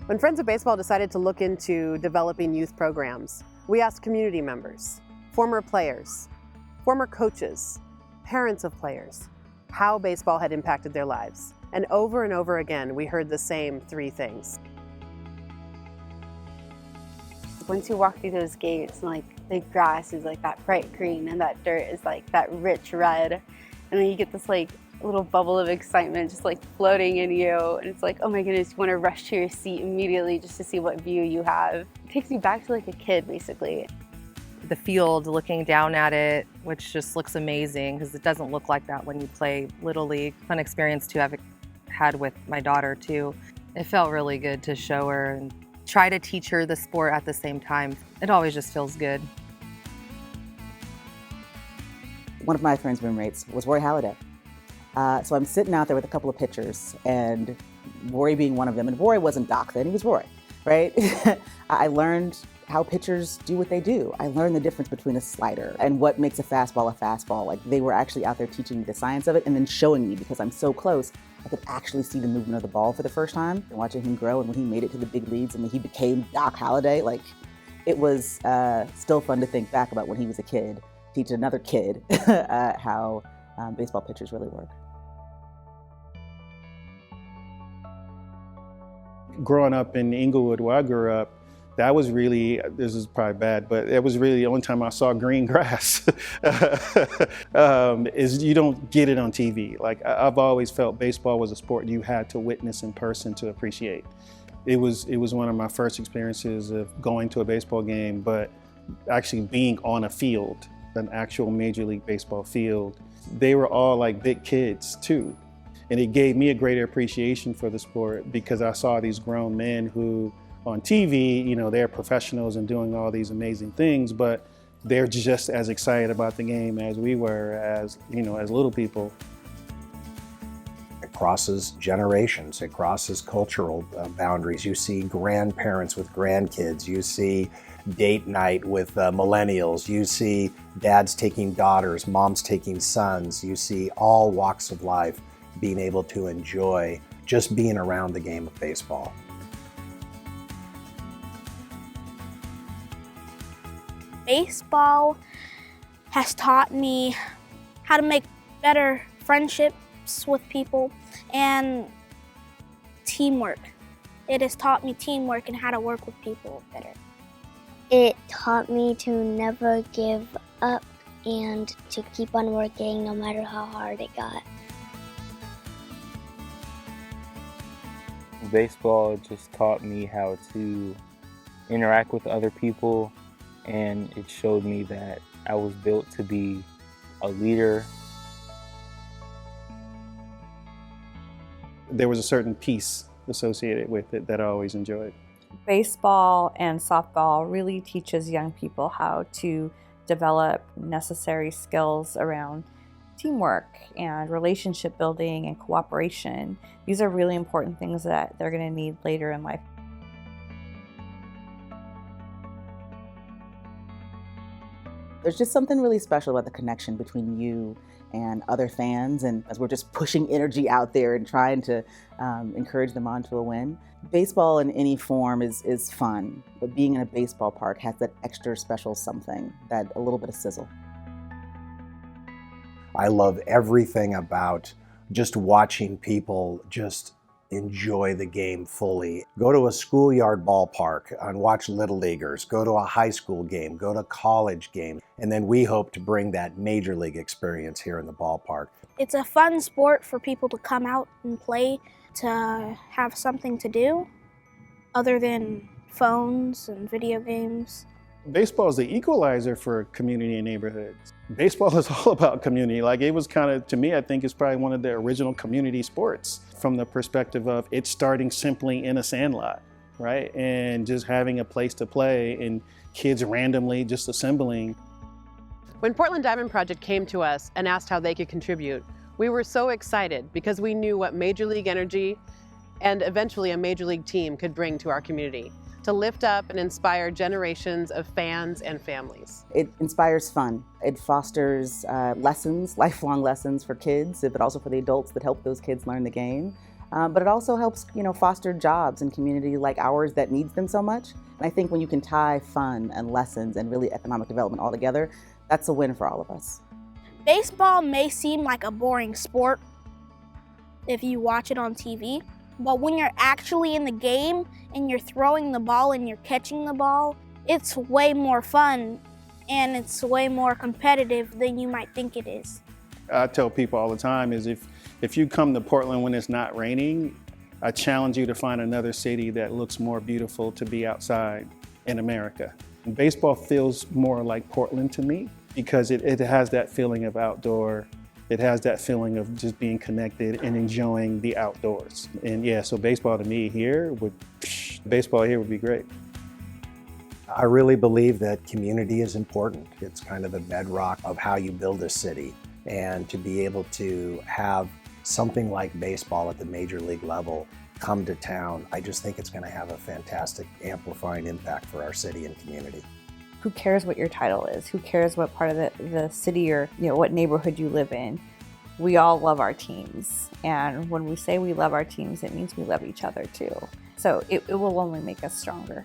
When Friends of Baseball decided to look into developing youth programs, we asked community members, former players, former coaches, parents of players, how baseball had impacted their lives. And over again, we heard the same three things. Once you walk through those gates, like the grass is like that bright green and that dirt is like that rich red. And then you get this like little bubble of excitement just like floating in you. And it's like, oh my goodness, you want to rush to your seat immediately just to see what view you have. It takes you back to like a kid, basically. The field, looking down at it, which just looks amazing because it doesn't look like that when you play Little League. Fun experience to have had with my daughter too. It felt really good to show her and try to teach her the sport at the same time. It always just feels good. One of my friend's roommates was Roy Halladay. So I'm sitting out there with a couple of pitchers, and Roy being one of them. And Roy wasn't Doc then, he was Roy, right? I learned how pitchers do what they do. I learned the difference between a slider and what makes a fastball. Like, they were actually out there teaching me the science of it and then showing me, because I'm so close, I could actually see the movement of the ball for the first time. And watching him grow, and when he made it to the big leagues and when he became Doc Halladay, like, it was still fun to think back about when he was a kid, teach another kid how baseball pitchers really work. Growing up in Inglewood, where I grew up, that was really, this is probably bad, but it was really the only time I saw green grass. Is you don't get it on TV. Like, I've always felt baseball was a sport you had to witness in person to appreciate. It was one of my first experiences of going to a baseball game, but actually being on a field, an actual Major League Baseball field. They were all like big kids too. And it gave me a greater appreciation for the sport, because I saw these grown men who on TV, you know, they're professionals and doing all these amazing things, but they're just as excited about the game as we were as, you know, as little people. It crosses generations, it crosses cultural boundaries. You see grandparents with grandkids, you see date night with millennials, you see dads taking daughters, moms taking sons, you see all walks of life being able to enjoy just being around the game of baseball. Baseball has taught me how to make better friendships with people and teamwork. It has taught me teamwork and how to work with people better. It taught me to never give up and to keep on working no matter how hard it got. Baseball just taught me how to interact with other people, and it showed me that I was built to be a leader. There was a certain peace associated with it that I always enjoyed. Baseball and softball really teaches young people how to develop necessary skills around teamwork and relationship building and cooperation. These are really important things that they're going to need later in life. There's just something really special about the connection between you and other fans, and as we're just pushing energy out there and trying to encourage them on to a win. Baseball in any form is fun, but being in a baseball park has that extra special something, that a little bit of sizzle. I love everything about just watching people just enjoy the game fully. Go to a schoolyard ballpark and watch Little Leaguers, go to a high school game, go to a college game, and then we hope to bring that Major League experience here in the ballpark. It's a fun sport for people to come out and play, to have something to do other than phones and video games. Baseball is the equalizer for community and neighborhoods. Baseball is all about community. Like, it was kind of, to me, I think it's probably one of the original community sports from the perspective of it starting simply in a sandlot, right? And just having a place to play and kids randomly just assembling. When Portland Diamond Project came to us and asked how they could contribute, we were so excited because we knew what Major League energy and eventually a Major League team could bring to our community, to lift up and inspire generations of fans and families. It inspires fun. It fosters lessons, lifelong lessons for kids, but also for the adults that help those kids learn the game. but it also helps, foster jobs in community like ours that needs them so much. And I think when you can tie fun and lessons and really economic development all together, that's a win for all of us. Baseball may seem like a boring sport if you watch it on TV, but when you're actually in the game and you're throwing the ball and you're catching the ball, it's way more fun and it's way more competitive than you might think it is. I tell people all the time is if you come to Portland when it's not raining, I challenge you to find another city that looks more beautiful to be outside in America. And baseball feels more like Portland to me because it has that feeling of outdoor. It has that feeling of just being connected and enjoying the outdoors. And yeah, so baseball to me here baseball here would be great. I really believe that community is important. It's kind of the bedrock of how you build a city. And to be able to have something like baseball at the major league level come to town, I just think it's going to have a fantastic amplifying impact for our city and community. Who cares what your title is? Who cares what part of the city or what neighborhood you live in? We all love our teams. And when we say we love our teams, it means we love each other too. So it will only make us stronger.